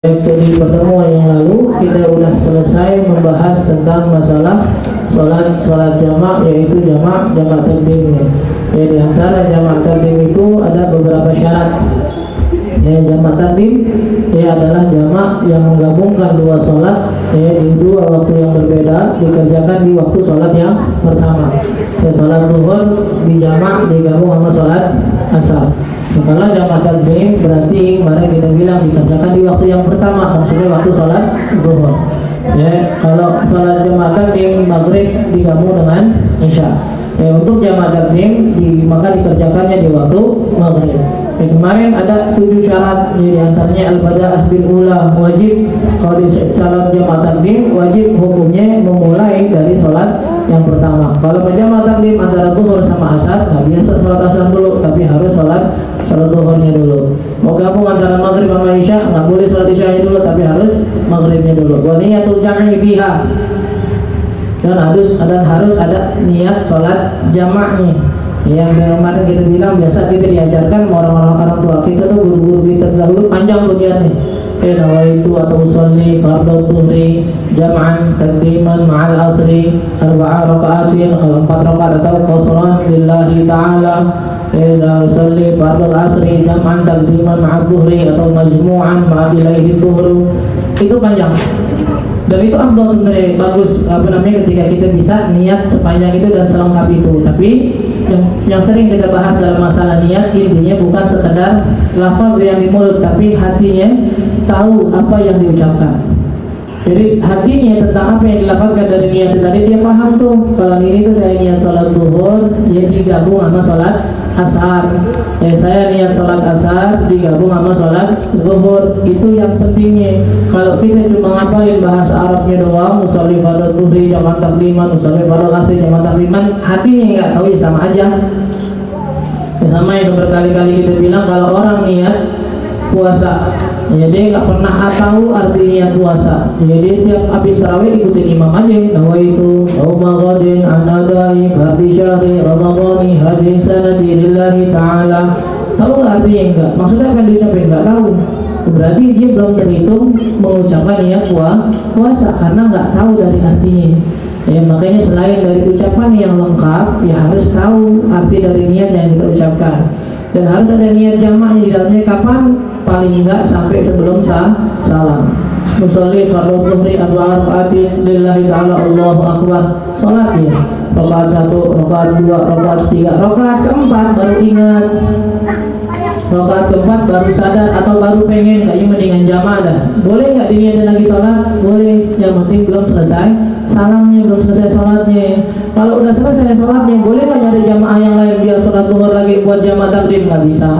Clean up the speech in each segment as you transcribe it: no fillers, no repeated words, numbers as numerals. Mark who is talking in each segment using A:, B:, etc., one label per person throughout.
A: Waktu di pertemuan yang lalu kita sudah selesai membahas tentang masalah sholat jamak, yaitu jamak takdim. Ya, di antara jamak takdim itu ada beberapa syarat. Ya, jamak takdim adalah jamak yang menggabungkan dua sholat di dua waktu yang berbeda dikerjakan di waktu sholat yang pertama. Ya, sholat zuhur dijamak digabung sama sholat asar. Nah, kalau jamak takdim berarti kemarin kita bilang dikerjakan di waktu yang pertama, maksudnya waktu sholat zuhur. Ya, kalau sholat jamak takdim maghrib digabung dengan isya. Ya, untuk jamak takdim maka dikerjakannya di waktu maghrib. Ya, kemarin ada 7 syarat, di antaranya al-bada'ah bil ula, wajib kalau di sholat jamak takdim wajib hukumnya memulai dari sholat yang pertama. Kalau jamak takdim antara zuhur sama asar, nggak biasa sholat asar dulu, tapi harus sholat zuhurnya dulu. Mau gabung antara maghrib sama isya, nggak boleh sholat isyanya dulu, tapi harus maghribnya dulu. Wa niyatul jam'i fiha, dan harus ada niat sholat jamaknya. Yang kemarin kita bilang biasa kita diajarkan orang tua kita tuh, guru-guru kita dahulu panjang tuh niatnya. Nawaitu atau usolli fardhu dhuhri jam'an takdiman ma'al asri 4 raka'atin, kalau 4 rakaat atau qasran lillahi ta'ala. Usolli fardhu asri jam'an takdiman ma'al dhuhri atau majmu'an ma'a ilaihi dhuhru. Itu panjang. Dan itu afdal sebenarnya, bagus ketika kita bisa niat sepanjang itu dan selengkap itu. Tapi yang sering kita bahas dalam masalah niat, intinya bukan sekedar lafaz yang di mulut, tapi hatinya tahu apa yang diucapkan. Jadi hatinya tentang apa yang dilafazkan dari niat tadi, dia paham tuh, kalau ini tuh saya niat sholat zuhur ya digabung sama sholat asar. Saya niat sholat asar digabung sama sholat zuhur. Itu yang pentingnya. Kalau kita cuma ngapalin bahasa Arabnya doang, usolli fardhu dhuhri jamak takdiman, usolli fardhu asri jamak takdiman, hatinya nggak tahu, ya sama aja. Ya, sama yang berkali-kali kita bilang, kalau orang niat puasa, ya dia nggak pernah tahu arti niat puasa. Jadi setiap habis tarawih ikutin imam aja. Nawaitu shauma ghadin an adai fardhi syahri ramadhani hadhihi sanati lillahi ta'ala. Tahu nggak artinya? Enggak. Maksudnya apa yang diucapin? Nggak tahu. Berarti dia belum terhitung mengucapkan niat puasa karena nggak tahu dari artinya. Ya, makanya selain dari ucapan yang lengkap, ya harus tahu arti dari niat yang kita ucapkan. Dan harus ada niat jamaknya di dalamnya. Kapan? Paling enggak sampai sebelum salam. Musolli fardhu dhuhri 4 raka'atin lillahi ta'ala Allahu akbar. Salat ya. Rakaat 1, rakaat 2, rakaat 3, rakaat keempat baru ingat. Rakaat keempat baru sadar atau baru pengen, kayaknya mendingan jamak dah. Boleh enggak diniatin lagi salat? Boleh. Yang penting belum selesai salamnya, belum selesai salatnya. Kalau udah selesai salatnya, boleh nggak nyari jamaah yang lain biar sholat zuhur lagi buat jamak takdim? Nggak bisa.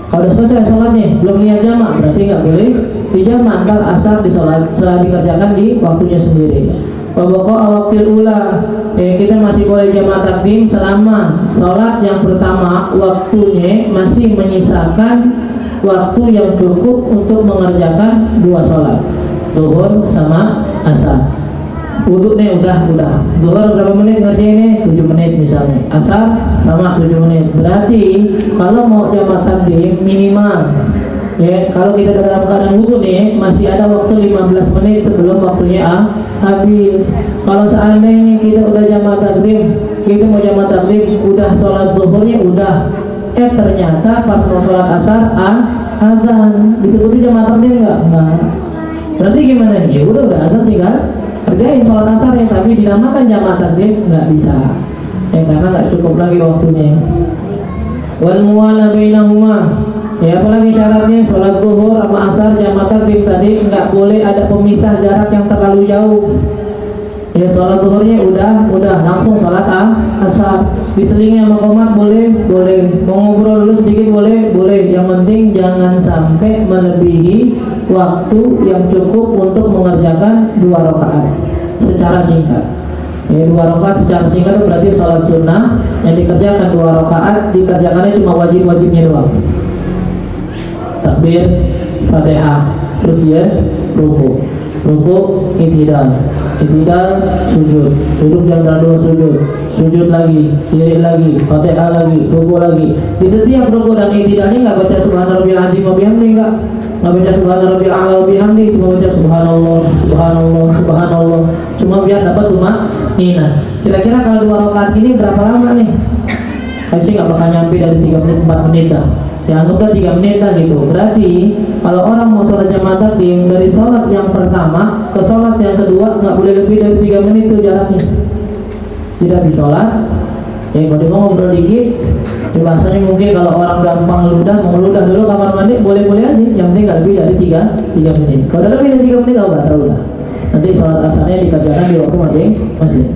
A: Kalau udah selesai salatnya belum niat jamak, berarti nggak boleh dijamak. Ntar asar di sholat setelah dikerjakan di waktunya sendiri. Pokok awakil ula, kita masih boleh jamak takdim selama sholat yang pertama waktunya masih menyisakan waktu yang cukup untuk mengerjakan 2 sholat, zuhur sama asar. Wudhu nih udah zuhur berapa menit ngerjainnya? 7 menit misalnya. Asar sama 7 menit. Berarti kalau mau jamak takdim minimal, ya kalau kita dalam keadaan wudhu nih masih ada waktu 15 menit sebelum waktunya habis. Kalau seandainya kita udah jamak takdim, kita mau jamak takdim udah sholat zuhurnya udah, ternyata pas mau sholat asar azan, disebutnya jamak takdim nggak? Berarti gimana? Ya udah azan tinggal kerjain sholat asarnya, tapi dinamakan jamak takdim nggak bisa, karena nggak cukup lagi waktunya. Wal muwala bainahuma, apalagi syaratnya sholat zuhur sama asar jamak takdim tadi nggak boleh ada pemisah jarak yang terlalu jauh. Sholat zuhurnya udah langsung sholat asar, diselingi sama qomat boleh, mau ngobrol dulu sedikit boleh. Yang penting jangan sampai melebihi waktu yang cukup untuk mengerjakan 2 rakaat secara singkat. 2 rakaat secara singkat itu berarti sholat sunnah yang dikerjakan 2 rakaat, dikerjakannya cuma wajibnya doang. Takbir, Fatihah, terus dia ruku, itidal, sujud, duduk di antara 2 sujud, sujud lagi, diri lagi, Fatihah lagi, ruku lagi. Di setiap ruku dan i'tidalnya nggak baca subhana rabbiyal azim wa bihamdi, nggak baca subhana rabbiyal a'la wa bihamdi, cuma baca subhanallah, subhanallah, subhanallah. Cuma biar dapat tumaninah. Kira-kira kalau 2 rakaat ini berapa lama nih? Saya nggak bakal nyampe dari 3 menit 4 menit dah. Ya anggaplah 3 menit dah gitu. Berarti kalau orang mau sholat jamaah takdim, dari sholat yang pertama ke sholat yang kedua nggak boleh lebih dari 3 menit tuh jaraknya. Tidak habis sholat, ya kalau dia ngobrol dikit, ya bahasanya mungkin kalau orang gampang ludah, mau ludah dulu kamar mandi, boleh-boleh aja. Yang penting nggak lebih dari 3 menit. Kalau udah lebih dari 3 menit, nggak tahu lah. Nanti sholat asarnya dikerjakan di waktu masing-masing.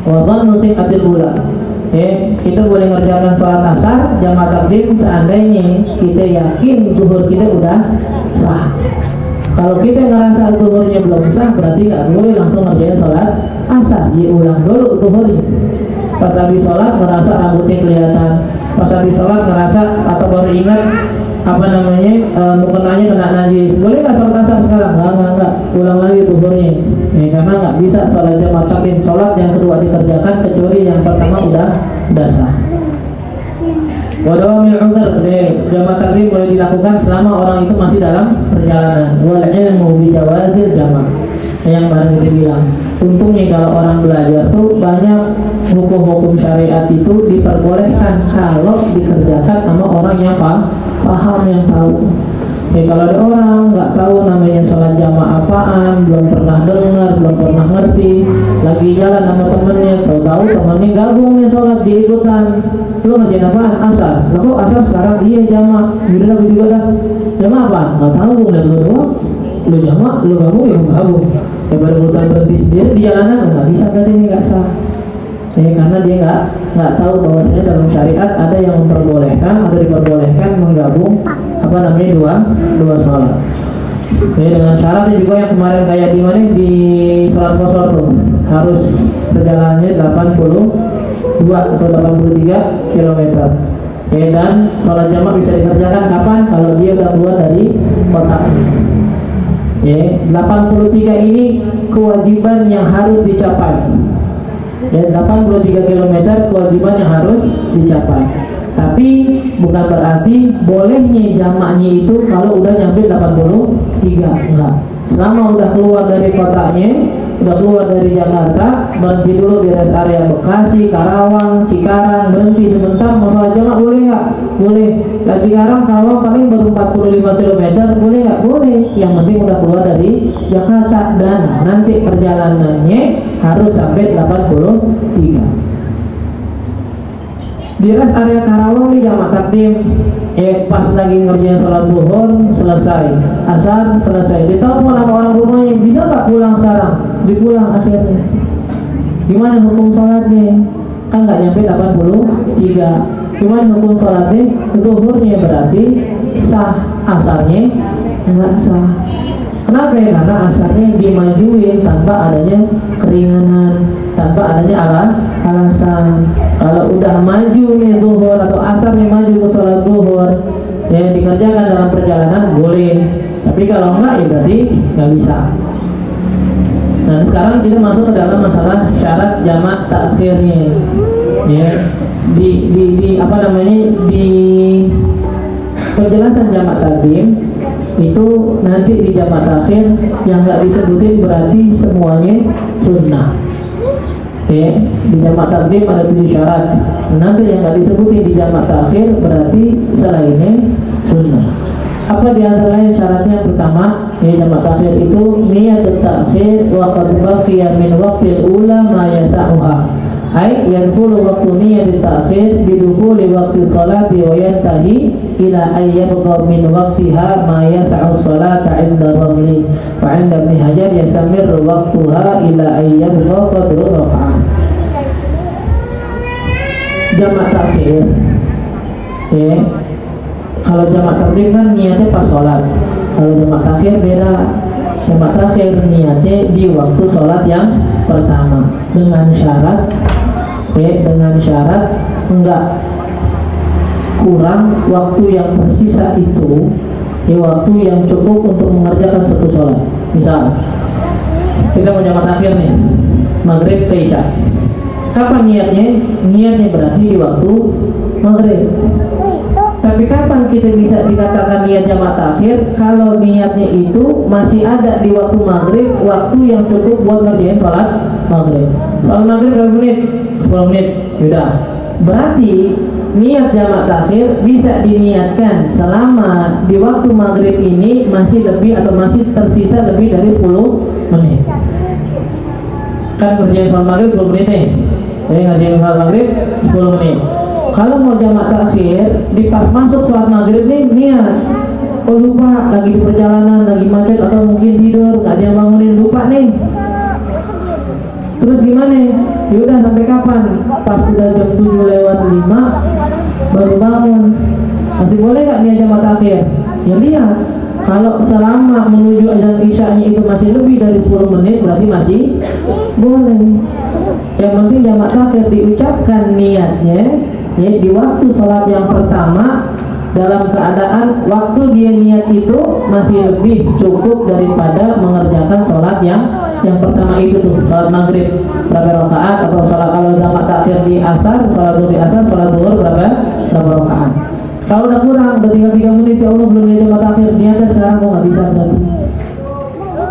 A: Wadhan musik atil ula. Kita boleh mengerjakan sholat asar jamaah takdim seandainya kita yakin zuhur kita udah sah. Kalau kita ngerasa zuhurnya belum sah, berarti nggak boleh langsung ngerjain sholat asar. Diulang dulu zuhurnya. Pas habis sholat ngerasa rambutnya kelihatan, pas habis sholat ngerasa atau baru ingat mukenanya kena najis, boleh nggak sholat asar sekarang? Nggak, ulang lagi zuhurnya. Karena nggak bisa sholat jamaah takdim, sholat yang kedua dikerjakan kecuali yang pertama udah sah. Wadawamil udhur, jamaah takdim boleh dilakukan selama orang itu masih dalam perjalanan. Wal ilmu bijawazil jamaah, yang barang kita bilang. Untungnya kalau orang belajar tuh banyak hukum-hukum syariat itu diperbolehkan kalau dikerjakan sama orang yang paham, yang tahu. Kalau ada orang nggak tahu namanya sholat jamaah apaan, belum pernah dengar, belum pernah ngerti, lagi jalan sama temennya, tahu-tahu temennya gabung nih sholat diikutan. Lu ngerjain apaan? Asar. Lah kok asar sekarang? Iya jamaah. Yaudah lah juga dah. Jamaah apaan? Nggak tahu, ngeliat lu doang. Lu jamaah, lu gabung ya lu gabung. Daripada lu berhenti sendiri di jalanan, nggak bisa, berarti ini nggak sah. Karena dia nggak tahu bahwasanya dalam syariat ada yang memperbolehkan atau diperbolehkan menggabung dua sholat. Dengan syaratnya juga yang kemarin kayak di mana di sholat qashar tuh harus perjalanannya 82 atau 83 km. Dan sholat jamaah bisa dikerjakan kapan? Kalau dia udah keluar dari kotanya. 83 ini kewajiban yang harus dicapai. 83 km kewajiban yang harus dicapai. Tapi bukan berarti bolehnya jamaknya itu kalau udah nyampe 83, enggak. Selama udah keluar dari kotanya, udah keluar dari Jakarta, berhenti dulu di rest area Bekasi, Karawang, Cikarang, berhenti sebentar mau sholat jamaah, boleh nggak? Boleh. Nah, Cikarang, Karawang paling baru 45 km, boleh nggak? Boleh. Yang penting udah keluar dari Jakarta dan nanti perjalanannya harus sampai 83. Di rest area Karawang di jamaah takdim, pas lagi ngerjain sholat zuhur selesai, asar selesai, ditelepon sama orang rumahnya, bisa nggak pulang sekarang? Dipulang akhirnya. Gimana hukum sholatnya? Kan nggak nyampe 83. Gimana hukum sholatnya? Zuhurnya berarti sah, asarnya nggak sah. Kenapa? Karena asarnya dimajuin tanpa adanya keringanan, tanpa adanya alasan. Kalau udah maju nih zuhur atau asarnya maju ke sholat zuhur, yang dikerjakan dalam perjalanan boleh. Tapi kalau enggak, ya berarti nggak bisa. Nah, sekarang kita masuk ke dalam masalah syarat jamak takhirnya. Di penjelasan jamak takdim itu nanti di jamak takhir yang nggak disebutin berarti semuanya sunnah. Di jamak takdim ada 7 syarat. Nanti yang nggak disebutin di jamak takhir berarti selainnya sunnah. Apa di antara lain syaratnya? Pertama, jamak takhir itu niat takhir wa qad baqiya min waqtil ula ma yasa'uha. Ai yanqulu waqtu niyyat ta'khir bidukhuli waqti sholati wa yantahi ila ay yabqa min waqtiha ma yas'u sholata 'inda ramli wa 'inda Ibn Hajar yasamir waqtuha ila ay yabqa qadru raf'ah. Jamak takhir, kalau jamak takdim kan niatnya pas sholat. Kalau jamak takhir beda. Jamak takhir niatnya di waktu sholat yang pertama dengan syarat enggak kurang waktu yang tersisa itu waktu yang cukup untuk mengerjakan satu sholat. Misal kita mau jamak takhir nih, maghrib ke isya, Kapan niatnya? Niatnya berarti di waktu maghrib. Tapi kapan kita bisa dikatakan niat jamak takhir? Kalau niatnya itu masih ada di waktu maghrib, waktu yang cukup buat ngerjain sholat maghrib. Sholat maghrib berapa menit? 10 menit. Yaudah. Berarti niat jamak takhir bisa diniatkan selama di waktu maghrib ini masih lebih atau masih tersisa lebih dari 10 menit. Kan ngerjain sholat maghrib 10 menit nih. Jadi ngerjain sholat maghrib 10 menit. Kalau mau jamak takhir, di pas masuk sholat maghrib nih niat, oh lupa, lagi di perjalanan, lagi macet atau mungkin tidur, nggak ada yang bangunin, lupa nih. Terus gimana? Yaudah sampai kapan? Pas udah jam 7 lewat 5 baru bangun. Masih boleh nggak niat jamak takhir? Ya lihat. Kalau selama menuju azan isya'nya itu masih lebih dari 10 menit berarti masih boleh. Yang penting jamak takhir diucapkan niatnya ya, di waktu sholat yang pertama dalam keadaan waktu dia niat itu masih lebih cukup daripada mengerjakan sholat yang pertama itu tuh, sholat maghrib berapa rakaat, atau sholat kalau jamak takhir di asar, sholat zuhur di asar, sholat zuhur berapa rakaat. Kalau udah kurang, udah tinggal 3 menit, ya Allah belum niat jamak takhir, niatnya sekarang kok nggak bisa, berarti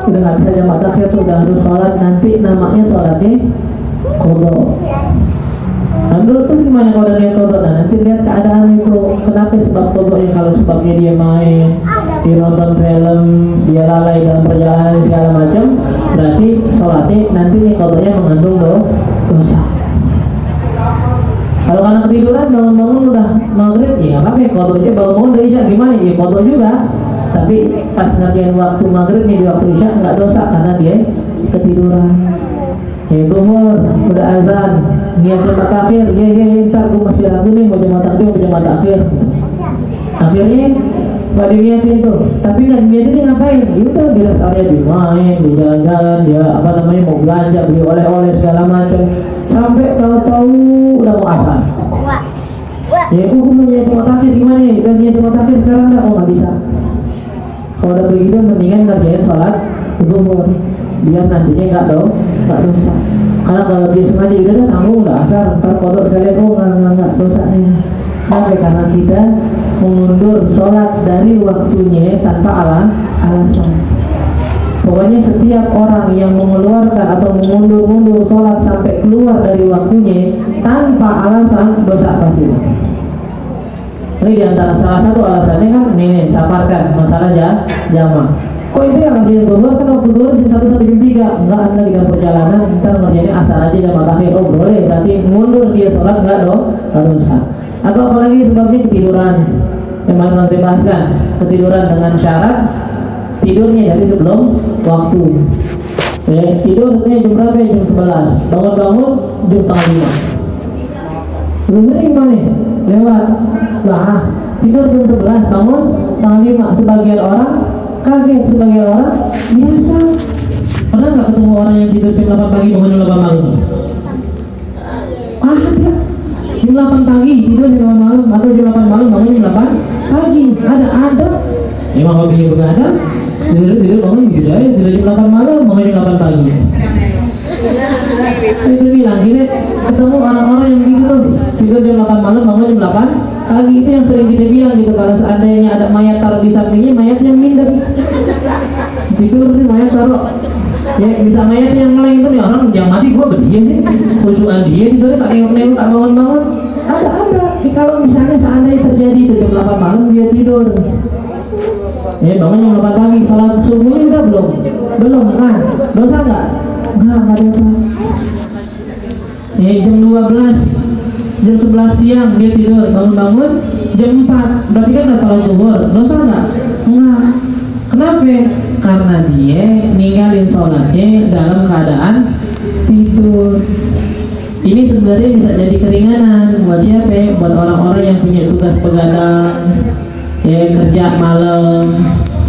A: udah nggak bisa jamak takhir tuh, udah harus sholat nanti namanya sholatnya qadha. Nah dulu terus gimana kalau udah niat qadha? Nah nanti lihat keadaan itu, kenapa sebab qadha. Kalau sebabnya dia main, dia nonton film, dia lalai dalam perjalanan segala macam, berarti sholatnya nanti nih qadhanya mengandung dosa. Kalau karena ketiduran bangun-bangun udah maghrib, ya apa ya qadhanya bangun dari isya gimana? Ya qadha juga. Tapi pas ngerjain waktu maghribnya di waktu isya nggak dosa karena dia ketiduran. Ya zuhur udah azan, niat jamak takhir, ya ntar gue masih ragu nih mau jamak takhir mau jamak takhir. Akhirnya nggak diniatin tuh, tapi nggak diniatin dia ngapain? Yaudah di rest area dia main, dia jalan-jalan, dia apa namanya mau belanja, beli oleh-oleh segala macam, sampai tahu-tahu udah mau asar. Ya gue mau niat jamak takhir gimana nih? Udah niat jamak takhir sekarang dah, nggak bisa. Kalau udah begitu mendingan ngerjain sholat zuhur biar nantinya nggak dosa. Karena kalau dia sengaja udah tanggung udah asar, ntar kodok sekalian nggak dosa nih. Kenapa? Karena kita mengundur sholat dari waktunya tanpa alasan. Pokoknya setiap orang yang mengeluarkan atau mengundur sholat sampai keluar dari waktunya tanpa alasan, dosa pasti. Ini diantara salah satu alasannya kan nih saparkan masalah jamak. Kok itu yang ngerjain zuhur kan waktu zuhur jam 1 sampai jam 3. Enggak, anda di dalam perjalanan ntar ngerjainnya asar aja jamak takhir. Oh boleh, berarti mundur dia sholat enggak dosa. Atau apalagi sebabnya ketiduran. Yang baru nanti bahaskan, ketiduran dengan syarat tidurnya dari sebelum waktu. Tidurnya jam berapa? Jam 11. Bangun-bangun jam setengah 5. Sebenarnya gimana? Lewat lah, tidur jam 11, bangun setengah 5. Sebagian orang kaget, sebagian orang biasa. Pernah nggak ketemu orang yang tidur jam 8 pagi bangun jam 8 malam? Ada. Jam 8 pagi tidur jam 8 malam, atau jam 8 malam bangun jam 8 pagi. Ada. Emang hobinya begadang, tidur bangun gitu aja, tidur jam 8 malam bangun jam 8 pagi. Itu bilang gini, ketemu orang-orang yang begitu tuh, tidur jam 8 malam bangun jam 8 pagi. Itu yang sering kita bilang gitu, kalau seandainya ada mayat taruh di sampingnya, mayatnya minder. Tidur nih mayat taruh, ya bisa mayat yang meleng itu nih, orang yang mati gua berdia sih, khusyuan dia tidurnya tak nengok-nengok, tak bangun-bangun. Ada. Kalau misalnya seandainya terjadi itu jam 8 malam dia tidur, ya bangun jam 8 pagi, sholat subuhnya udah belum kan? Dosa nggak? Nggak dosa. Ya jam 12, jam 11 siang dia tidur, bangun-bangun jam 4, berarti kan nggak sholat zuhur, dosa nggak? Enggak. Kenapa? Karena dia ninggalin sholatnya dalam keadaan tidur. Ini sebenarnya bisa jadi keringanan buat siapa? Buat orang-orang yang punya tugas begadang, ya kerja malam,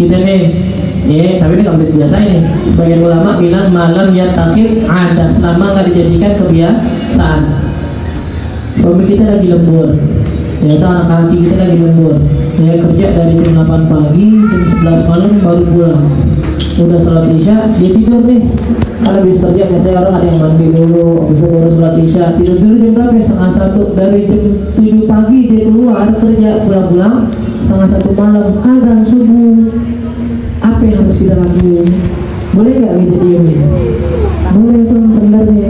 A: gitu nih. Ya, tapi ini nggak boleh biasa ini. Sebagian ulama bilang malam ya takhir ada, selama nggak dijadikan kebiasaan. Suami kita lagi lembur, ya anak kaki kita lagi lembur, ya kerja dari jam 8 pagi, jam 11 malam baru pulang. udah sholat isya dia tidur nih, karena habis kerja biasanya orang ada yang mandi dulu, habis itu baru sholat isya, tidur dulu jam berapa? Setengah satu, dari jam 7 pagi dia keluar kerja, pulang-pulang setengah 1 malam, azan subuh. Apa yang harus kita lakukan? Boleh nggak kita diemin? Boleh tuh sebenarnya.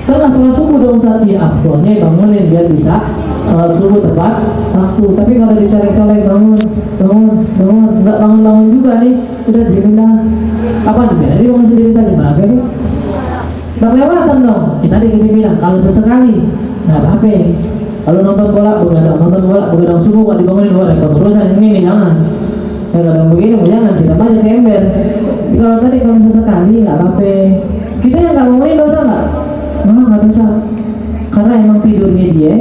A: Kalau sholat subuh dong saat dia afdolnya bangunin biar bisa sholat subuh tepat waktu. Tapi kalau dicari-cari bangun, nggak bangun juga nih, udah diemin dah. Kapan? Biar dia bangun sendiri tadi berapa sih? Nggak kelewatan dong. Kita tadi kita bilang kalau sesekali nggak apa-apa. Kalau nonton bola begadang subuh nggak dibangunin, wah repot terusan ini nih, jangan. Ya kalau begini jangan sih, aja ember. Kalau tadi kalau sesekali nggak apa-apa. Kita yang nggak bangunin dosa nggak? Nggak dosa, karena emang tidurnya dia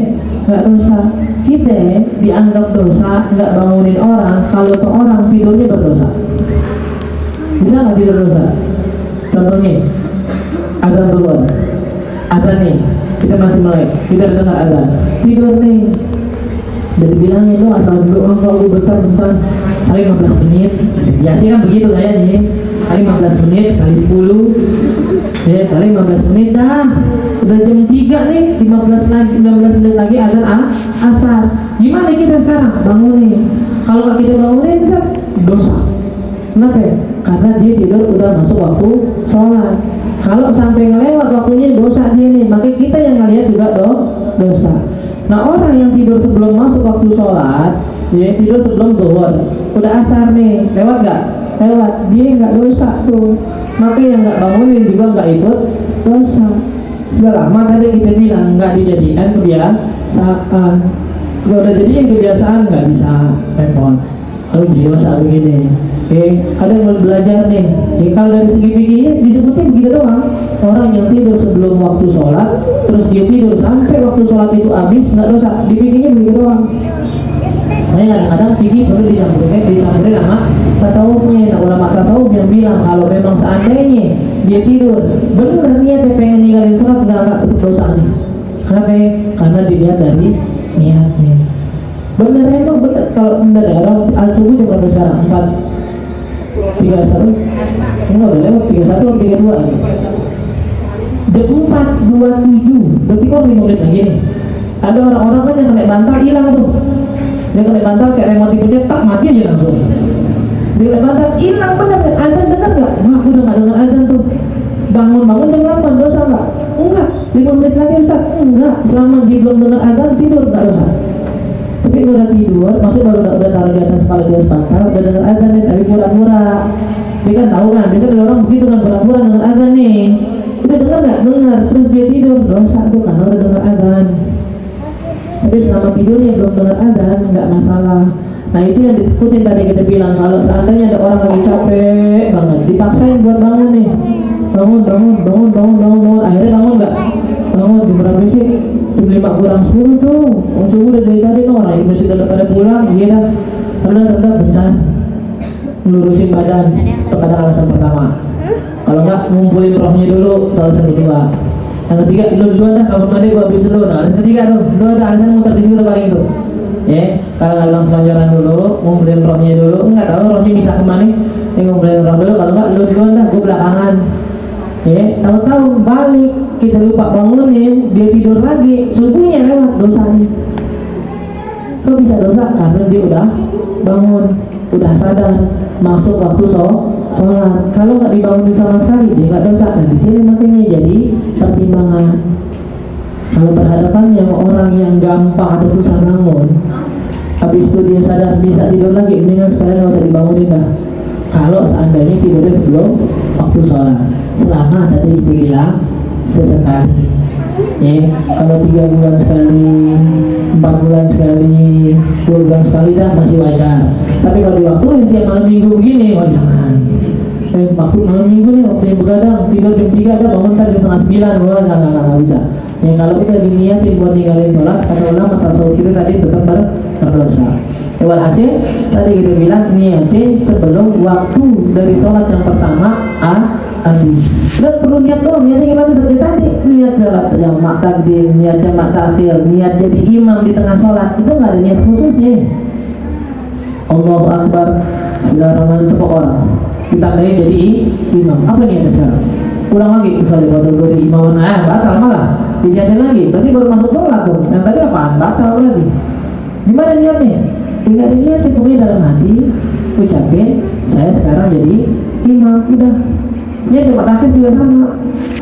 A: nggak dosa. Kita dianggap dosa nggak bangunin orang kalau tuh orang tidurnya berdosa. Bisa nggak tidur dosa? Contohnya azan duluan, azan nih, kita masih melek, kita dengar azan, tidur nih. Jadi bilangnya lo asal dulu, gue bentar paling 15 menit. Biasanya kan begitu kayaknya, paling 15 menit kali 10 ya, paling 15 menit dah. Udah jam 3 nih, 15 menit lagi azan asar. Gimana kita sekarang? Bangunin. Kalau nggak kita bangunin, dosa. Kenapa ya? Karena dia tidur udah masuk waktu sholat. Kalau sampai ngelewat waktunya dosa dia nih, makanya kita yang ngeliat juga dosa. Nah orang yang tidur sebelum masuk waktu sholat, dia tidur sebelum zuhur, udah asar nih, lewat nggak? Lewat, dia nggak dosa tuh. Maka yang nggak bangunin juga nggak ikut dosa. Selama tadi kita bilang nggak dijadikan kebiasaan. Kalau udah jadikan kebiasaan nggak bisa repot. Kalau jadi dosa begini, ada yang mau belajar nih. Kalau dari segi fikihnya disebutnya begitu doang. Orang yang tidur sebelum waktu sholat, terus dia tidur sampai waktu sholat itu habis, nggak dosa. Di fikihnya begitu doang. Makanya kadang-kadang fikih perlu dicampurin sama tasawufnya. Nah, ulama tasawuf yang bilang kalau memang seandainya dia tidur benar niatnya pengen ninggalin sholat, nggak tetap dosa nih. Kenapa? Karena dilihat dari niatnya. Bener emang bener. Kalau bener orang subuh jam berapa sekarang? 4:31. Enggak udah lewat 31 atau 32. Jam 4:27. Berarti kok 5 menit lagi nih. Ada orang-orang kan yang kena bantal hilang tuh. Dia kena bantal kayak remote dipencet, tak mati aja langsung. Dia kena bantal hilang bener. Azan dengar nggak? Wah aku udah nggak dengar azan tuh. Bangun jam 8 dosa nggak? Enggak. 5 menit lagi Ustaz? Enggak. Selama dia belum dengar azan tidur nggak dosa. Tapi udah tidur, maksudnya udah taruh di atas kepala, di atas pantat, udah dengar azan nih, tapi pura-pura. Dia kan tahu kan, biasanya ada orang begitu kan, pura-pura dengar azan nih. Itu dengar nggak? Dengar, terus dia tidur, dosa tuh karena udah dengar azan. Tapi selama tidurnya belum dengar azan, nggak masalah. Nah itu yang diikutin tadi kita bilang, kalau seandainya ada orang lagi capek banget, dipaksain buat bangun nih, bangun, akhirnya bangun nggak? Bangun, di berapa sih? Jam 5 kurang 10 tuh. Subuh udah dari tadi tuh, orang masih pada pulang. Iya dah. Terus bentar melurusin badan. Itu kadang alasan pertama. Kalau nggak ngumpulin rohnya dulu, itu alasan kedua. Yang ketiga, duluan dah kamar mandi gua habis dulu. Nah, alasan ketiga tuh, itu ada alasan muter di situ paling tuh. Ya, kalau nggak bilang selanjuran dulu, ngumpulin rohnya dulu. Nggak tahu rohnya bisa kemana? Ngumpulin roh dulu. Kalau nggak, duluan dah, gua belakangan. Ya, tahu-tahu balik kita lupa bangunin, dia tidur lagi, subuhnya lewat dosanya. Kok bisa dosa? Karena dia udah bangun, udah sadar, masuk waktu sholat. Kalau nggak dibangunin sama sekali, dia nggak dosa. Nah di sini makanya jadi pertimbangan. Kalau berhadapannya orang yang gampang atau susah bangun, habis itu dia sadar bisa tidur lagi, mendingan sekalian nggak usah dibangunin dah. Kalau seandainya tidurnya sebelum waktu sholat, selama tadi kita bilang sesekali, ya kalau 3 bulan sekali, 4 bulan sekali, 2 bulan sekali dah masih wajar. Tapi kalau di waktu setiap malam minggu begini, oh jangan. Waktu malam minggu nih, waktu yang begadang, tidur jam 3 ada bangun tadi jam 9:30, wah nggak bisa. Ya kalau udah diniatin buat ninggalin sholat, kata ulama tasawuf kita tadi tetap berdosa. Walhasil tadi kita bilang niatin sebelum waktu dari sholat yang pertama habis. Udah perlu niat doang, niatnya gimana seperti tadi, niat sholat jamak takdim, niat jamak takhir, niat jadi imam di tengah sholat, itu nggak ada niat khususnya. Allahu Akbar sudah Ramadan tepuk orang, ditandai jadi imam. Apa niatnya sekarang? Ulang lagi, misalnya baru jadi imam, batal malah diniatin lagi, berarti baru masuk sholat tuh. Yang tadi apaan? Batal berarti. Gimana niatnya? Tidak ada niatnya, pokoknya dalam hati ucapin saya sekarang jadi imam, udah. Niat Jumat akhir juga sama.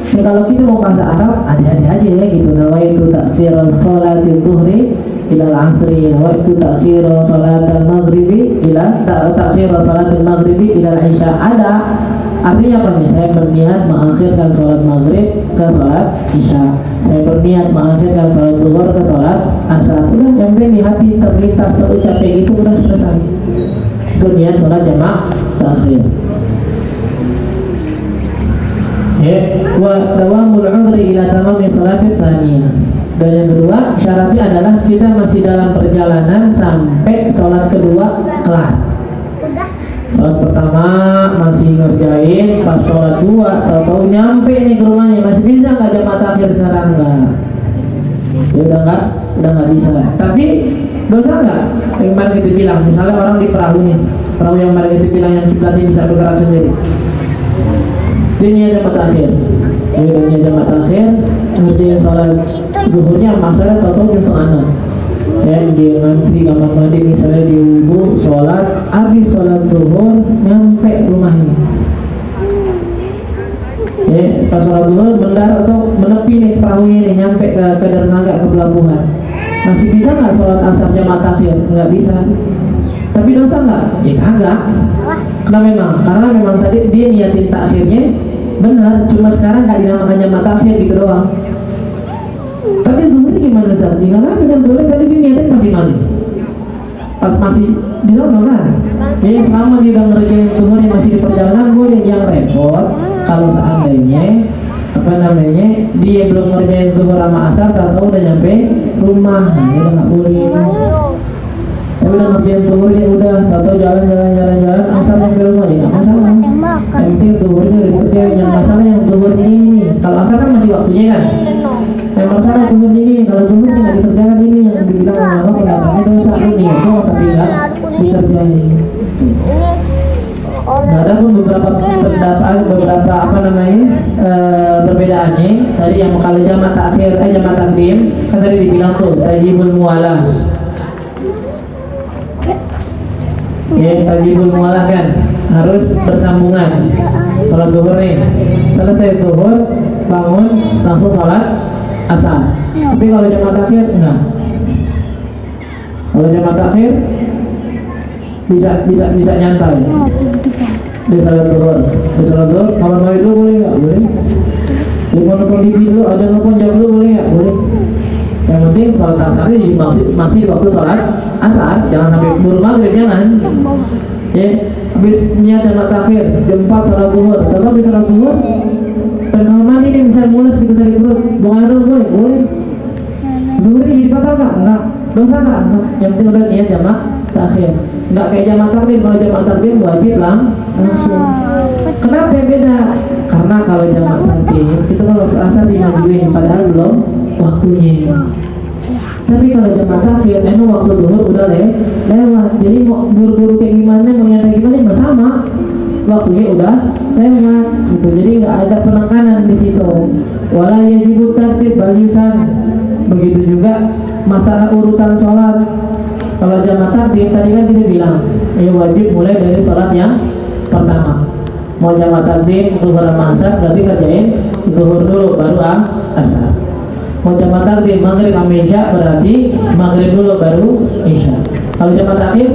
A: Ya kalau kita mau bahasa Arab, adik-adik aja ya gitu. Nawaitu ta'khir sholatil zuhri ila al-asri, nawaitu ta'khir sholatil maghribi ila ta'khir sholatil maghribi ila al-isya. Ada artinya apa nih? Saya berniat mengakhirkan sholat maghrib ke sholat isya. Saya berniat mengakhirkan sholat zuhur ke sholat asar. Udah, yang penting di hati terlintas terucap kayak gitu, udah selesai. Itu niat sholat jamak ta'khir. Wa dawamul udhri ila tamami sholati tsaniyah. Dan yang kedua, syaratnya adalah kita masih dalam perjalanan sampai sholat kedua kelar. Sholat pertama masih ngerjain, pas sholat dua tahu nyampe nih ke rumahnya, masih bisa nggak jamak takhir sekarang? Enggak. Ya udah nggak bisa. Tapi dosa nggak? Yang kemarin kita bilang, misalnya orang di perahu nih, perahu yang kemarin kita bilang yang kiblatnya bisa bergerak sendiri. Dia niat jamak takhir, dia niat jamak takhir, ngerjain sholat zuhurnya masalah tahu jam 5:30. Dia ngantri kamar mandi, misalnya di wudu, sholat, habis sholat zuhur nyampe rumahnya. Pas sholat zuhur mendarat atau menepi nih perahunya nih, nyampe ke dermaga, ke pelabuhan. Masih bisa nggak sholat asar jamak takhir? Nggak bisa. Tapi dosa nggak? Ya kagak. Karena memang tadi dia niatin takhirnya benar, cuma sekarang nggak dinamakan jamak takhir gitu doang. Tapi zuhurnya gimana Ustaz? Nggak apa-apa, yang zuhurnya tadi dia niatin masih mandi, pas masih di sana kan? Jadi selama dia udah ngerjain zuhurnya masih di perjalanan, boleh. Yang repot kalau seandainya dia belum ngerjain zuhur sama asar, tahu udah nyampe rumah, nah dia nggak boleh. Tapi udah ngerjain zuhurnya, udah tahu jalan asal nyampe rumah, ya nggak masalah. Yang penting zuhurnya udah dikerjain. Yang masalah yang zuhurnya ini, kalau asar kan masih waktunya kan. Yang masalah zuhur ini, kalau zuhurnya nggak dikerjakan, ini yang dibilang ulama pendapatnya dosa ini, tapi nggak dikerjain. Nah, ada pun beberapa perbedaannya. Tadi yang kalau jamak takhir, jamak takdim, kan tadi dibilang tuh tajibul mualah. Tajibul mualah kan harus bersambungan. Sholat zuhur nih, selesai zuhur bangun langsung sholat asar. Tapi kalau jamak takhir enggak. Kalau jamak takhir bisa nyantai. Dia sholat zuhur, kamar mandi dulu boleh nggak? Boleh. Dia mau nonton TV dulu, ada nonton jam dulu boleh nggak? Boleh. Yang penting sholat asarnya masih waktu sholat asar, jangan sampai buru maghrib, jangan. Habis niat jamak takhir jam 4 sholat zuhur, tetap di sholat zuhur dan kamar mandi dia bisa mules gitu, sakit perut, buang air dulu boleh. Zuhurnya jadi batal nggak? Enggak. Dosa nggak? Enggak. Yang penting udah niat jamak takhir. Enggak kayak jamak takdim. Kalau jamak takdim wajib langsung. Kenapa beda? Karena kalau jamak takdim itu kalau asar dimajuin padahal belum waktunya. Tapi kalau jamak takhir emang waktu zuhur udah lewat. Jadi mau buru-buru kayak gimana, mau nyantai gimana sama. Waktunya udah lewat gitu. Jadi nggak ada penekanan di situ. Wala yajibu tartib bal yusan. Begitu juga masalah urutan sholat. Kalau jamak takdim tadi kan kita bilang wajib mulai dari sholat yang pertama. Mau jamak takdim zuhur sama asar berarti kerjain zuhur dulu baru asar. Mau jamak takdim maghrib sama isya berarti maghrib dulu baru isya. Kalau jamak takhir,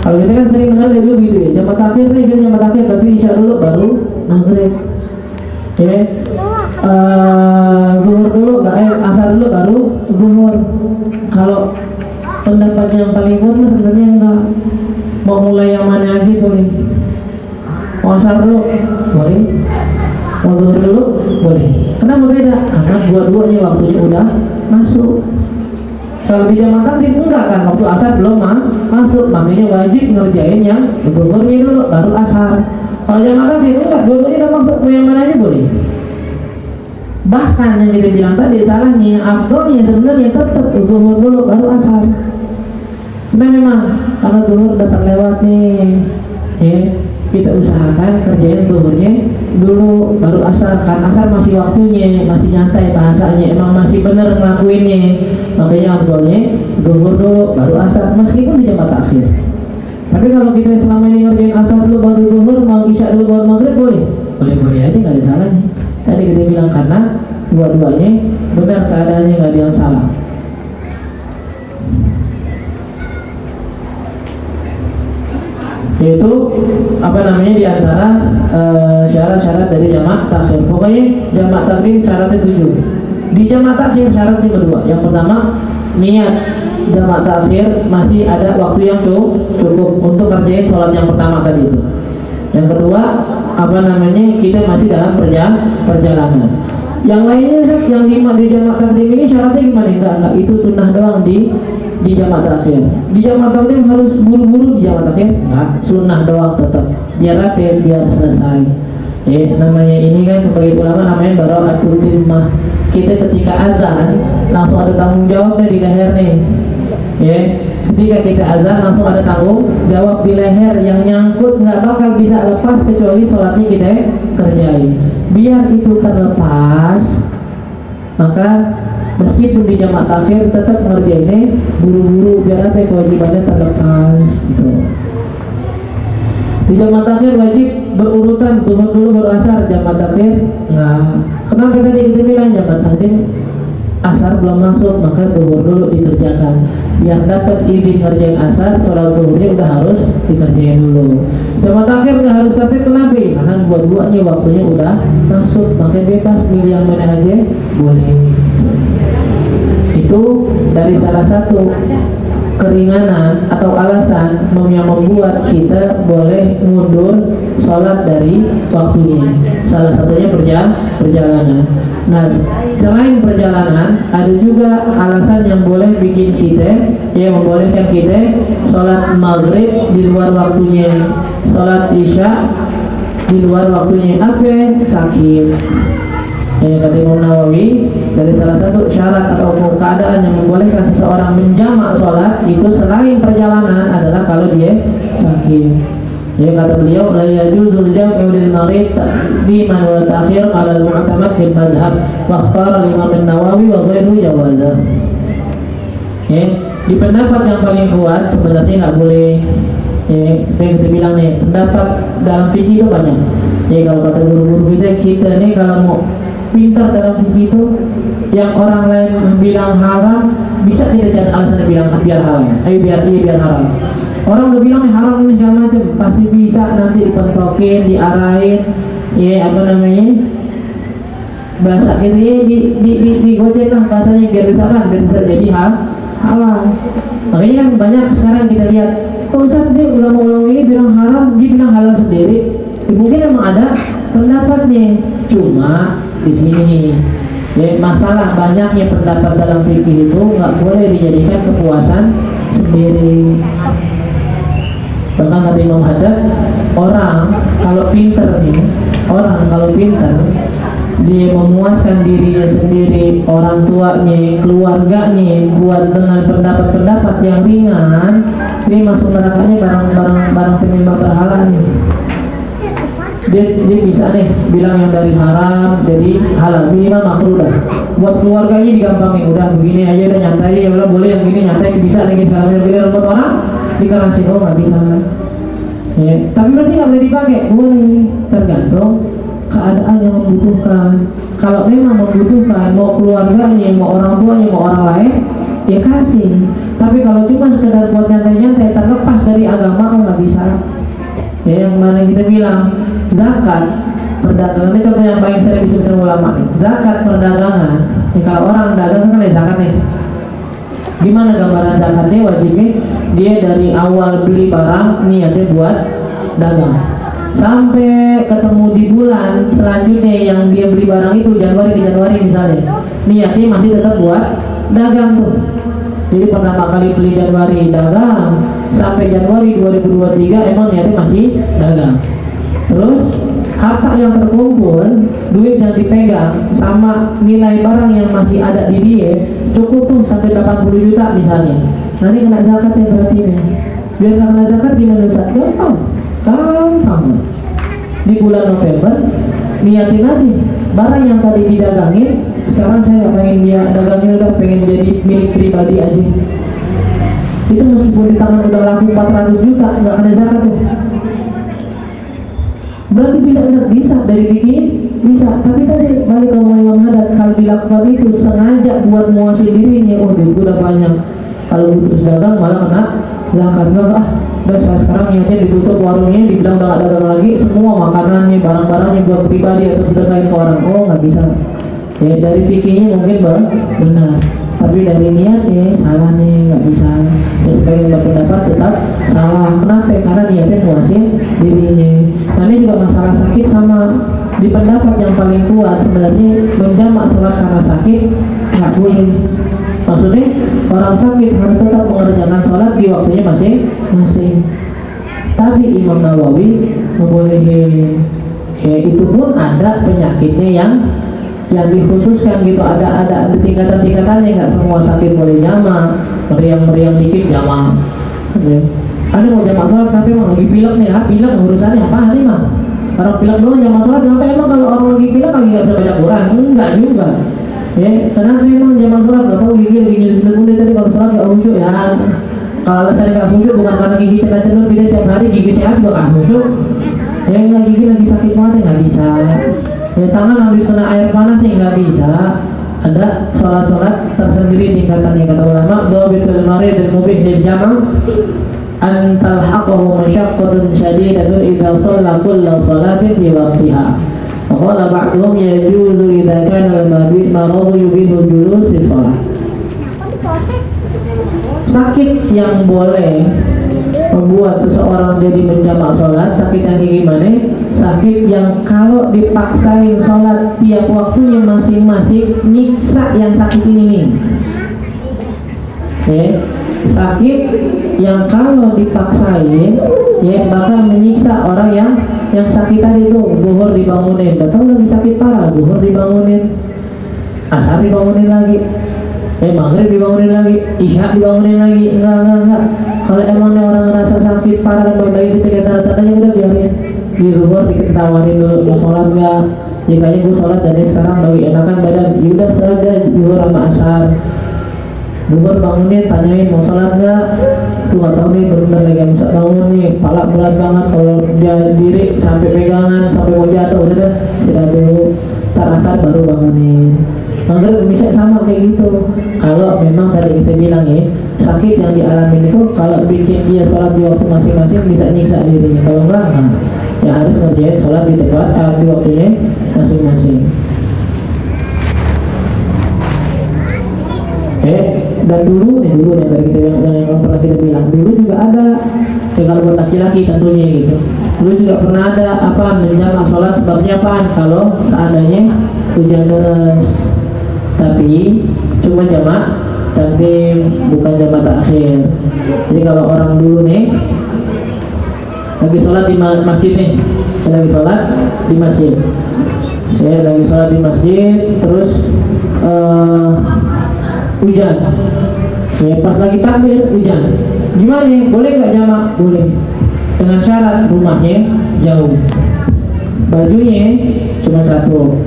A: kalau kita kan sering dengar dari dulu gitu ya, jamak takhir nih, kita jamak takhir berarti isya dulu baru maghrib. Zuhur dulu, asar dulu baru zuhur. Kalau pendapat yang paling kuat sebenarnya enggak. Mau mulai yang mana aja boleh. Mau asar dulu boleh, mau zuhur dulu boleh. Kenapa beda? Karena dua-duanya waktunya udah masuk. Kalau di jamak takdim enggak kan, waktu asar belum masuk, makanya wajib ngerjain yang zuhurnya dulu baru asar. Kalau jamak takdim enggak, dua-duanya udah masuk, mau yang mana aja boleh. Bahkan yang kita bilang tadi salahnya, afdolnya sebenarnya tetap zuhur dulu baru asar. Karena memang kalau zuhur udah terlewat nih, ya kita usahakan kerjain zuhurnya dulu baru asar. Kan asar masih waktunya, masih nyantai bahasanya, emang masih bener ngelakuinnya. Makanya abdolnya zuhur dulu baru asar, meskipun di jam takhir. Tapi kalau kita selama ini ngerjain asar dulu baru zuhur, mau isya dulu baru maghrib, boleh aja, nggak ada salahnya. Tadi kita bilang karena dua-duanya benar keadaannya, nggak ada yang salah. Yaitu di antara syarat-syarat dari jamak takhir. Pokoknya jamak takdim syaratnya 7. Di jamak takhir syaratnya berdua. Yang pertama, niat jamak takhir masih ada waktu yang cukup untuk kerjain sholat yang pertama tadi itu. Yang kedua, kita masih dalam perjalanan. Yang lainnya, yang 5 di jamak takdim ini syaratnya gimana? Enggak, itu sunnah doang di jamak takhir. Di jamak takdim harus buru-buru di jamak takhir? Enggak, sunnah doang tetap. Biar selesai. Namanya ini kan sebagai ulama namanya bara'atul zimmah. Kita ketika azan langsung ada tanggung jawabnya di leher nih. Ketika kita azan langsung ada tanggung jawab di leher yang nyangkut, nggak bakal bisa lepas kecuali sholatnya kita kerjain. Biar itu terlepas, maka meskipun di jamak takhir tetap ngerjainnya buru-buru biar kewajibannya terlepas gitu. Di jamak takhir wajib berurutan, zuhur dulu baru asar. Jamak takhir nggak. Kenapa tadi kita bilang jamak takdim asar belum masuk, maka zuhur dulu dikerjakan. Biar dapat izin ngerjain asar, sholat zuhurnya udah harus dikerjain dulu. Jamak takhir nggak harus tertib, kenapa? Karena dua-duanya waktunya udah masuk, maka bebas milih yang mana aja boleh. Itu dari salah satu keringanan atau alasan yang membuat kita boleh mundur sholat dari waktunya. Salah satunya perjalanan. Nah, selain perjalanan, ada juga alasan yang boleh bikin kita, membolehkan kita sholat maghrib di luar waktunya, sholat isya di luar waktunya. Apa? Sakit. Kata Imam Nawawi, dari salah satu syarat atau keadaan yang membolehkan seseorang menjamak sholat itu selain perjalanan adalah kalau dia sakit. Kata beliau, la yajuzul jam'u lil marid taqdiman wa ta'khir 'ala al-mu'tamad fil madhhab wa ikhtara Imam Nawawi wa ghairu jawazah. Di pendapat yang paling kuat sebenarnya nggak boleh. Kita bilang nih, pendapat dalam fikih itu banyak. Kalau kata guru-guru kita nih kalau mau pintar dalam fikih itu, yang orang lain bilang haram bisa kita cari alasan bilang biar halal. Biar haram. Orang udah bilang haram ini segala macam, pasti bisa nanti dipentokin, diarahin, bahasa kita digocek lah bahasanya biar bisa jadi halal. Makanya kan banyak sekarang kita lihat, kok Ustaz dia ulama-ulama ini bilang haram, dia bilang halal sendiri. Mungkin memang ada pendapatnya, cuma di sini masalah banyaknya pendapat dalam fikih itu nggak boleh dijadikan kepuasan sendiri. Bahkan kata Imam Haddad, orang kalau pintar, dia memuaskan dirinya sendiri, orang tuanya, keluarganya buat dengan pendapat-pendapat yang ringan, ini masuk nerakanya barang penyembah berhala nih. Dia bisa nih bilang yang dari haram jadi halal, minimal makruh dah. Buat keluarganya digampangin, udah begini aja udah nyantai, ya udah boleh yang gini nyantai bisa nih segala macam. Buat orang dikasih nggak bisa. Tapi berarti nggak boleh dipakai, boleh, tergantung keadaan yang membutuhkan. Kalau memang membutuhkan, mau keluarganya, mau orang tuanya, mau orang lain, ya kasih. Tapi kalau cuma sekedar buat nyantai-nyantai terlepas dari agama, nggak bisa. Yang mana kita bilang zakat perdagangan ini contoh yang paling sering disebutkan ulama nih. Zakat perdagangan, kalau orang dagang kan ada zakat nih. Gimana gambaran zakatnya? Wajibnya dia dari awal beli barang niatnya buat dagang sampai ketemu di bulan selanjutnya yang dia beli barang itu Januari ke Januari misalnya, niatnya masih tetap buat dagang tuh. Jadi pertama kali beli Januari dagang, sampai Januari 2023 emang niatnya masih dagang. Terus harta yang terkumpul, duit yang dipegang sama nilai barang yang masih ada di dia cukup tuh sampai 80 juta misalnya. Nanti kena zakatnya berarti nih. Biar nggak kena zakat gimana Ustaz? Gampang. Di bulan November niatin aja barang yang tadi didagangin, sekarang saya nggak pengen dia dagangin, udah pengen jadi milik pribadi aja. Itu meskipun di tangan udah laku 400 juta nggak kena zakat tuh. Berarti bisa dari fikih bisa. Tapi tadi balik ke Imam Haddad, kalau dilakukan itu sengaja buat muasin dirinya, duit udah banyak, kalau terus dagang malah kena zakat. Enggak, udah saya sekarang niatnya ditutup warungnya, dibilang udah gak dagang lagi, semua makanannya, barang-barangnya buat pribadi atau sedekahin ke orang. Nggak bisa. Ya dari fikihnya mungkin benar, tapi dari niatnya salah nih, nggak bisa. Ya sebagian berpendapat tetap salah. Kenapa? Karena niatnya muasin dirinya. Nah ini juga masalah sakit sama. Di pendapat yang paling kuat sebenarnya menjamak sholat karena sakit nggak boleh. Maksudnya orang sakit harus tetap mengerjakan sholat di waktunya masing-masing. Tapi Imam Nawawi membolehin. Ya itu pun ada penyakitnya yang dikhususkan gitu, ada tingkatan-tingkatannya. Nggak semua sakit boleh jamak, meriang dikit jamak. Ada mau jamak sholat tapi emang lagi pilek nih, pilek urusannya apa nih mah? Orang pilek doang jamak sholat, kenapa emang kalau orang lagi pilek lagi nggak bisa baca Quran? Enggak juga. Ya, kenapa emang jamak sholat nggak tahu gigi bunda tadi kalau sholat nggak khusyuk ya? Kalau alasannya nggak khusyuk bukan karena gigi cenut-cenut, tidak setiap hari gigi sehat juga nggak khusyuk. Ya nggak, gigi lagi sakit banget nggak bisa. Ya tangan habis kena air panas nih nggak bisa. Ada sholat tersendiri tingkatannya, kata ulama. Dhabitul marid al-mubih lil jama' antal haqqahu masyaqqatun syadidatun idza shalla kulla shalatin fi waqtiha. Wa qala ba'dhum yajuzu idza kana al-maradu yubihu al-julus fi shalah. Sakit yang boleh membuat seseorang jadi menjamak sholat, sakit yang kayak gimana? Sakit yang kalau dipaksain sholat tiap waktunya masing-masing nyiksa yang sakit ini nih. Sakit yang kalau dipaksain bakal menyiksa orang yang sakit tadi tuh. Zuhur dibangunin, gak tahu lagi sakit parah, zuhur dibangunin, asar dibangunin lagi, maghrib dibangunin lagi, isya dibangunin lagi. Enggak. Kalau emangnya orang ngerasa sakit parah dan baik-baik ketika tanda-tandanya udah biarin. Di zuhur ditawarin dulu, mau sholat gak? Kayaknya gue sholat dari sekarang lagi enakan badan, yaudah sholat aja zuhur sama asar. Zuhur bangunin, tanyain mau sholat gak? Lu gak tau nih, bener-bener lagi bisa bangun nih, pala berat banget, kalau dia diri sampai pegangan, sampai mau jatuh, udah deh istirahat dulu, ntar asar baru bangunin. Maghrib bisa sama kayak gitu. Kalau memang tadi kita bilang sakit yang dialami itu kalau bikin dia sholat di waktu masing-masing bisa nyiksa dirinya. Kalau enggak, ya harus ngerjain sholat di tempat di waktunya masing-masing. Dan dulu nih tadi kita yang pernah kita bilang, dulu juga ada kalau buat laki-laki tentunya gitu. Dulu juga pernah ada menjamak sholat, sebabnya kalau seandainya hujan deras. Tapi cuma jamak takdim, bukan jamak takhir. Jadi kalau orang dulu nih lagi sholat di masjid nih, lagi sholat di masjid, lagi sholat di masjid, terus hujan, pas lagi takbir hujan, gimana? Boleh nggak jamak? Boleh, dengan syarat rumahnya jauh, bajunya cuma satu.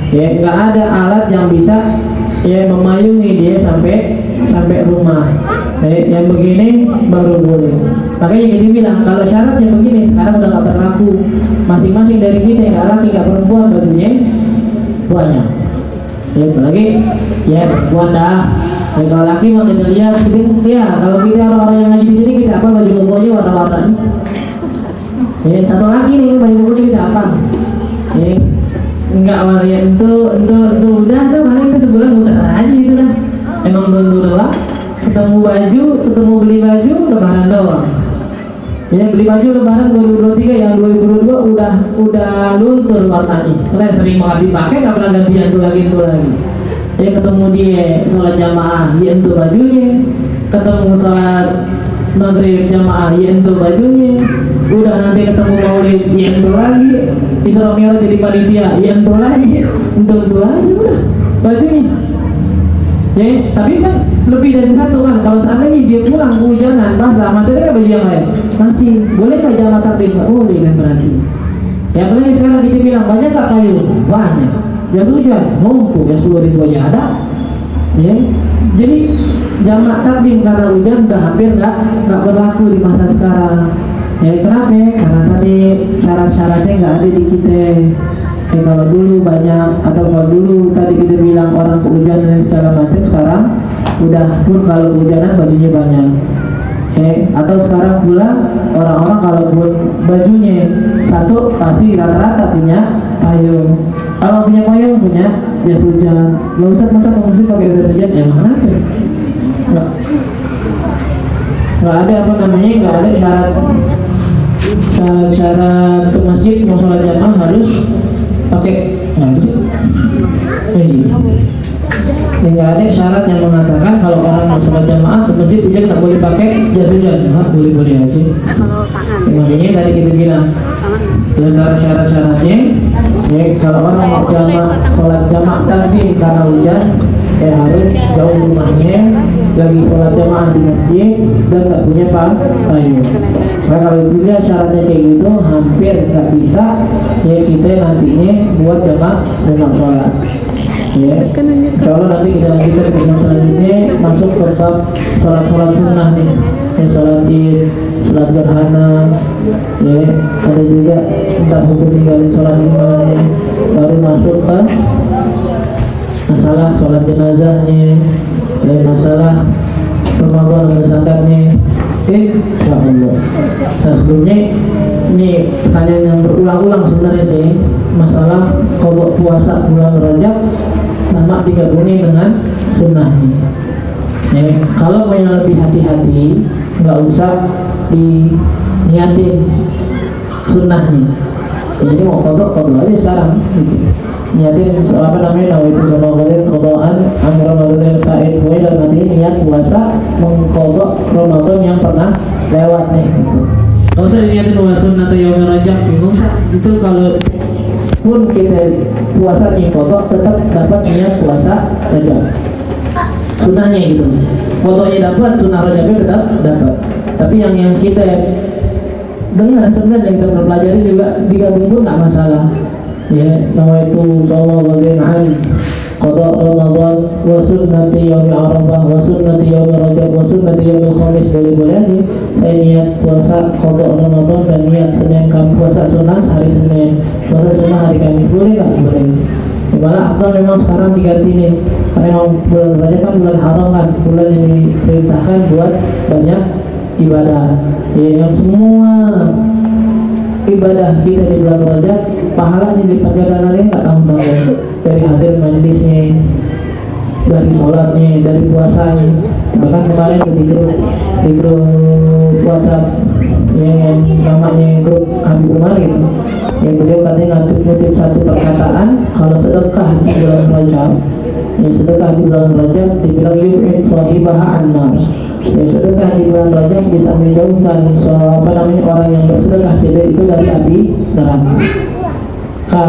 A: Nggak ada alat yang bisa memayungi dia sampai rumah. Yang begini baru boleh. Makanya kita bilang kalau syaratnya begini sekarang udah nggak berlaku. Masing-masing dari kita, nggak laki nggak perempuan, bajunya banyak. Apalagi perempuan dah. Kalau laki mah kita lihat kalau kita orang-orang yang ngaji di sini kita baju kokonya warna-warna. Satu laki nih baju kokonya kita enggak warnanya itu udah tuh paling itu sebulan muter aja itu lah. Emang dulu doang ketemu baju, beli baju lebaran doang. Beli baju lebaran 2023, yang 2022 udah luntur warnanya. Karena sering banget dipakai, nggak pernah gantian tuh lagi. Ketemu dia sholat jamaah, itu bajunya. Ketemu sholat maghrib jamaah, itu bajunya. Udah nanti ketemu maulid, itu lagi. Isra Mi'raj jadi panitia, itu lagi. Untuk dua aja udah bajunya. Ya, tapi kan lebih dari satu kan. Kalau seandainya dia pulang kehujanan basah, masih ada baju yang lain? Masih. Bolehkah jamak takdim? Nggak boleh kan berarti. Ya apalagi sekarang kita bilang banyak gak payung? Banyak. Jas hujan, numpuk ya 10.000 aja ada. Ya, jadi jamak takdim karena hujan udah hampir nggak berlaku di masa sekarang. Ya kenapa? Karena tadi syarat-syaratnya nggak ada di kita. Kalau dulu banyak, atau kalau dulu tadi kita bilang orang kehujanan dan segala macam, sekarang udah pun kalau kehujanan bajunya banyak. Atau sekarang pula orang-orang kalau buat bajunya satu pasti rata-rata punya payung. Kalau punya payung punya jas hujan. Nggak usah masa pengungsi pakai jas hujan, ya kenapa? Nggak ada apa namanya, nggak ada syarat ke masjid mau sholat jamaah harus pakai nggak ada syarat yang mengatakan kalau orang mau sholat jamaah ke masjid hujan nggak boleh pakai jas hujan. Boleh aja. Makanya tadi kita bilang di antara syarat-syaratnya ya, kalau orang mau sholat jamaah tadi karena hujan ya harus jauh rumahnya, lagi sholat jamaah di masjid dan nggak punya payung. Nah kalau tidak syaratnya kayak gitu hampir nggak bisa ya kita nantinya buat jamaah sholat. Ya, insya Allah nanti kita lanjutkan dengan selanjutnya masuk ke bab sholat sunnah nih. Sholat id, sholat gerhana, ya ada juga tentang hukum tinggalin sholat imamnya. Baru masuk ke masalah sholat jenazahnya, dan masalah Ramadan dan zakatnya. Insya Allah. Nah sebelumnya ini pertanyaan yang berulang-ulang sebenarnya sih, masalah qada puasa bulan Rajab sama digabungin dengan sunnahnya. Kalau mau yang lebih hati-hati, nggak usah diniatin sunnahnya. Jadi mau qada aja sekarang. Niatin apa namanya nawaitu sama qadir qadaan am Ramadan fa'id wa dalam arti niat puasa mengqada Ramadan yang pernah lewat nih gitu. Kalau usah diniatin wa sunnah yaumir Rajab, nggak usah. Itu kalau pun kita puasa qada tetap dapat niat puasa Rajab. Sunnahnya gitu. Qadanya dapat, sunnah Rajabnya tetap dapat. Tapi yang kita dengar sebenarnya kita pelajari juga digabung pun nggak masalah. Ya, nawaitu sallallahu alaihi wasallam qada Ramadan wa sunnati yaumi Arafah wa sunnati yaumi Rajab wa sunnati yaumi Khamis, boleh aja. Saya niat puasa qada Ramadan dan niat Senin Kamis, puasa sunnah hari Senin, puasa sunnah hari Kamis, boleh nggak? Boleh. Malah afdal memang sekarang diganti nih, karena memang bulan Rajab kan bulan haram kan, bulan yang diperintahkan buat banyak ibadah. Ya, yang semua ibadah kita di bulan Rajab pahalanya dilipat gandaannya nggak tahu-tahu, dari hadir majelisnya, dari sholatnya, dari puasanya. Bahkan kemarin di grup WhatsApp yang namanya grup Habib Umar gitu, yang beliau katanya ngutip satu perkataan, kalau sedekah di bulan Rajab, ya sedekah di bulan Rajab dibilang yu'id sahibaha an-nar. Ya sedekah di bulan Rajab bisa menjauhkan orang yang bersedekah tidak itu dari api neraka. Ka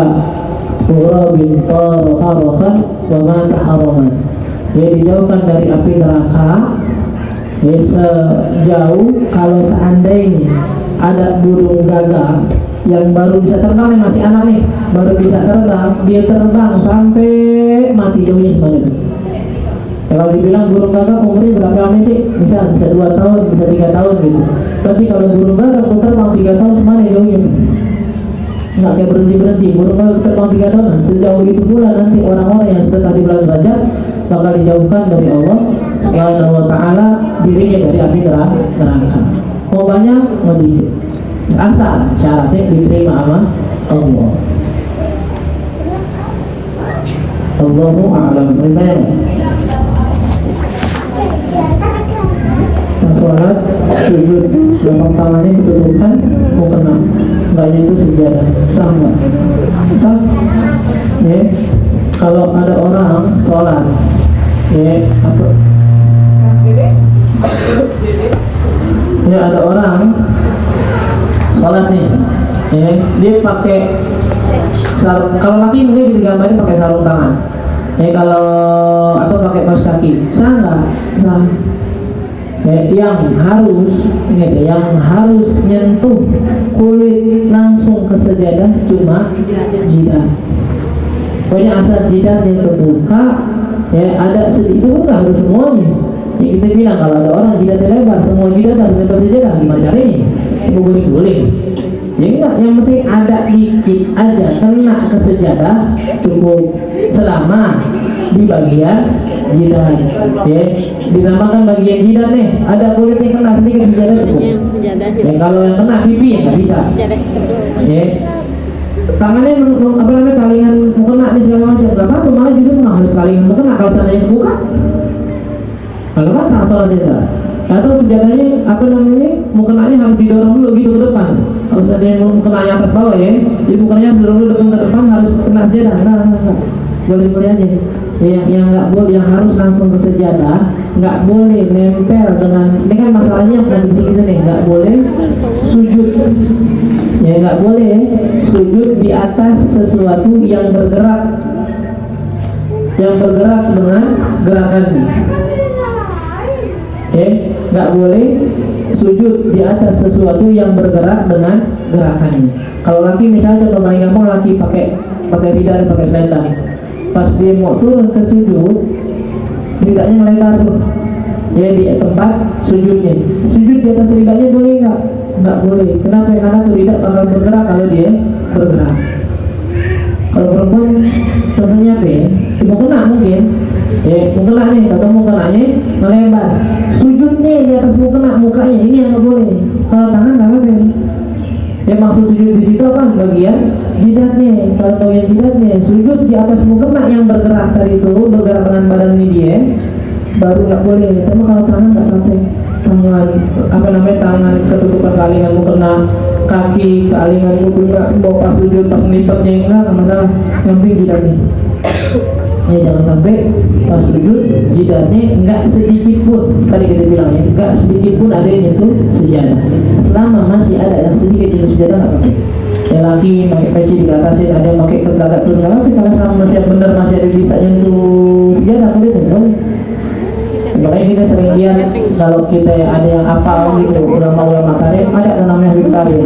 A: qurabin tarafan wa mata haraman. Ya dijauhkan dari api neraka ya sejauh kalau seandainya ada burung gagak yang baru bisa terbang nih, masih anak nih, baru bisa terbang, dia terbang sampai mati jauhnya sebanyak itu. Kalau dibilang burung gagak umurnya berapa lama sih? Bisa 2 tahun, bisa 3 tahun gitu. Tapi kalau burung gagak terbang 3 tahun semana jauhnya. Nggak kayak berhenti, burung gagak terbang 3 tahun. Sejauh itu pula nanti orang-orang yang sedekah di bulan Rajab bakal dijauhkan dari Allah Subhanahu wa ta'ala, dirinya dari api neraka. Mau banyak, mau dikit, asal syaratnya diterima sama Allah. Allahu a'lam. Bertanya sholat sujud gampang tangannya ketutupan mau kena enggaknya itu sejadah, sah enggak? Sah ya. Kalau ada orang sholat ya apa ya, ada orang sholat nih ya, dia pakai kalau laki mungkin digambarin pakai sarung tangan Kalau atau pakai kaos kaki sah nggak? Sah. Yang harus ingat ya, yang harus nyentuh kulit langsung ke sejadah cuma jidat. Pokoknya asal jidatnya terbuka, ada sedikit, itu pun nggak harus semuanya. Kita bilang kalau ada orang jidatnya lebar, semua jidat harus lebar sejadah, gimana caranya? Mau guling-guling? Ya enggak, yang penting ada dikit aja kena ke sejadah cukup, selama di bagian jidat. Dinamakan bagian jidat nih, ada kulitnya kena sedikit sejadah cukup. Kalau yang kena pipi ya nggak bisa. Tangannya apa namanya, kalingan mau kena nih segala macam, nggak apa-apa, malah justru harus kalingan mau kena kalau seandainya kebuka. Kalau kan tak sholat kita, atau sejadahnya apa namanya, mau kenanya harus didorong dulu gitu ke depan. Kalau seandainya mau kenanya atas bawah jadi bukannya harus dorong dulu ke depan harus kena sejadah. Enggak. Boleh aja. Yang nggak boleh, yang harus langsung ke sejadah, nggak boleh nempel dengan, ini kan masalahnya yang pernah kita nih, nggak boleh sujud. Nggak boleh sujud di atas sesuatu yang bergerak dengan gerakannya. Nggak boleh sujud di atas sesuatu yang bergerak dengan gerakannya. Kalau laki misalnya, contoh paling gampang, laki pakai lidah, pakai selendang, pas dia mau turun ke sujud, lidahnya melebar tuh, di tempat sujudnya. Sujud di atas lidahnya boleh nggak? Nggak boleh. Kenapa? Karena tuh lidah bakal bergerak kalau dia bergerak. Kalau perempuan contohnya apa ya? Mau kena mungkin, mau kena nih, atau mau kenanya melebar. Sujudnya di atas mau kena mukanya, ini yang nggak boleh. Kalau tangan nggak apa-apa. Maksud sujud di situ apa? Bagian jidatnya. Kalau bagian jidatnya, sujud di atas mau kena yang bergerak tadi itu, bergerak dengan badan ini dia, baru nggak boleh. Tapi kalau tangan nggak apa-apa. Tangan ketutupan kalingan mau kena, kaki kalingan mau kena, bawa pas sujud pas lipatnya enggak masalah, yang penting jidatnya. Jangan sampai pas sujud jidatnya enggak sedikit pun, tadi kita bilang enggak sedikit pun ada yang nyentuh sejadah. Selama masih ada yang sedikit nyentuh sejadah nggak apa-apa. Laki pakai peci di atasin, ada yang pakai kelagak turun nggak apa-apa. Kalau sama masih benar masih ada bisa nyentuh sejadah, boleh. Makanya kita sering lihat kalau kita ada yang apal gitu, ulama-ulama tarim, ada namanya Habib Tarim.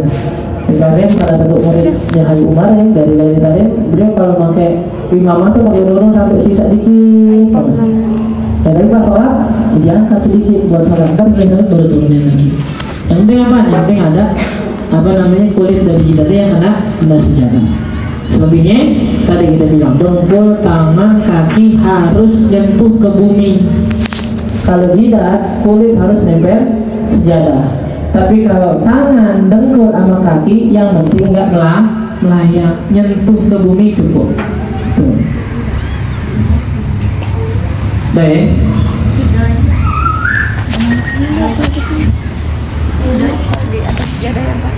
A: Tarim salah satu muridnya Habib Umar dari Tarim, beliau kalau pakai imamah tuh pakai dorong sampai sisa dikit. Tapi pas sholat diangkat sedikit buat sholat, ntar sebenarnya turunin lagi. Yang penting apa? Yang penting ada kulit dari jidatnya yang kena sejadah. Selebihnya tadi kita bilang dengkul, tangan, kaki harus nyentuh ke bumi. Kalau jidat, kulit harus nempel sejadah. Tapi kalau tangan, dengkul, sama kaki, yang penting nggak melayang, nyentuh ke bumi cukup. Tuh. Baik.
B: Di atas sejadah ya Pak.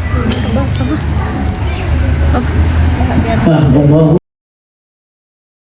A: Allah